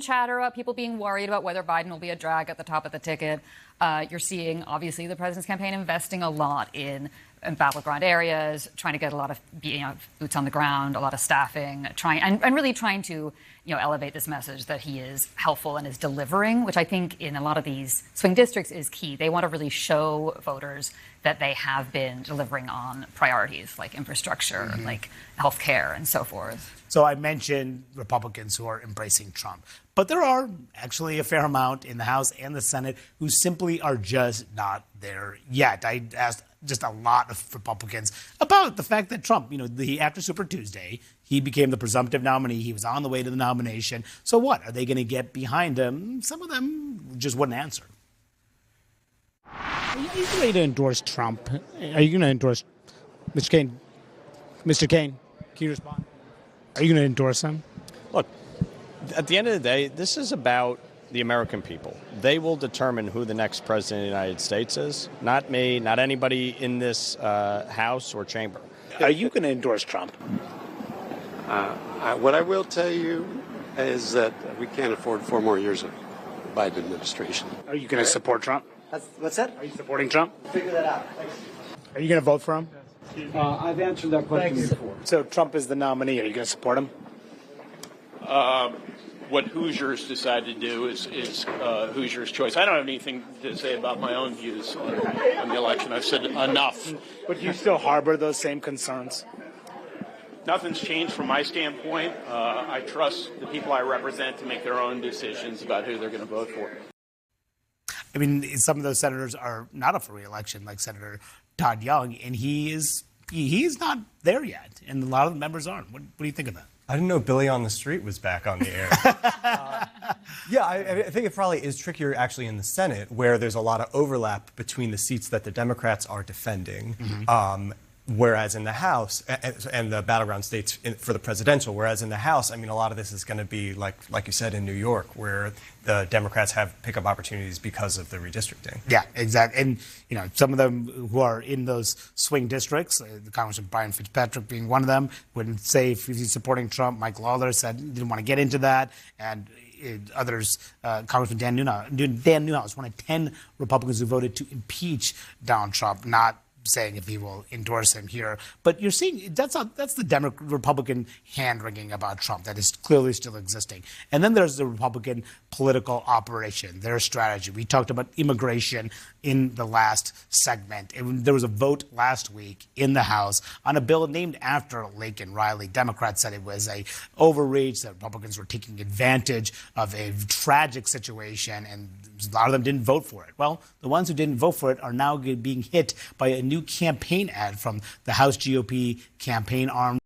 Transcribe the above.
chatter about people being worried about whether Biden will be a drag at the top of the ticket. You're seeing, obviously, the president's campaign investing a lot in battleground areas, trying to get a lot of boots on the ground, a lot of staffing, and really trying to elevate this message that he is helpful and is delivering, which I think in a lot of these swing districts is key. They want to really show voters that they have been delivering on priorities like infrastructure, like healthcare, and so forth. So I mentioned Republicans who are embracing Trump, but there are actually a fair amount in the House and the Senate who simply are just not there yet. I asked just a lot of Republicans about the fact that Trump, after Super Tuesday, he became the presumptive nominee. He was on the way to the nomination. So what? Are they going to get behind him? Some of them just wouldn't answer. Are you ready to endorse Trump? Are you going to endorse Mr. Kaine? Mr. Kaine, can you respond? Are you going to endorse him? Look, at the end of the day, this is about the American people. They will determine who the next president of the United States is. Not me, not anybody in this House or chamber. Are you going to endorse Trump? What I will tell you is that we can't afford 4 more years of Biden administration. Are you going to support Trump? What's that? Are you supporting Trump? Figure that out. Thanks. Are you going to vote for him? I've answered that question before. So Trump is the nominee. Are you going to support him? What Hoosiers decide to do is Hoosiers' choice. I don't have anything to say about my own views on the election. I've said enough. But you still harbor those same concerns? Nothing's changed from my standpoint. I trust the people I represent to make their own decisions about who they're going to vote for. I mean, some of those senators are not up for re-election, like Senator Todd Young, and he's not there yet, and a lot of the members aren't. What do you think of that? I didn't know Billy on the Street was back on the air. I think it probably is trickier actually in the Senate, where there's a lot of overlap between the seats that the Democrats are defending, whereas in the House, and the battleground states for the presidential, whereas in the House, I mean, a lot of this is going to be, like you said, in New York, where the Democrats have pickup opportunities because of the redistricting. Yeah, exactly. And, some of them who are in those swing districts, the Congressman Brian Fitzpatrick being one of them, wouldn't say if he's supporting Trump. Mike Lawler said he didn't want to get into that. And others, Congressman Dan Newhouse, one of 10 Republicans who voted to impeach Donald Trump, not saying if he will endorse him here. But you're seeing that's the Republican hand-wringing about Trump that is clearly still existing. And then there's the Republican political operation, their strategy. We talked about immigration in the last segment. There was a vote last week in the House on a bill named after Laken Riley. Democrats said it was a overreach, that Republicans were taking advantage of a tragic situation, and a lot of them didn't vote for it. Well, the ones who didn't vote for it are now being hit by a new campaign ad from the House GOP campaign arm.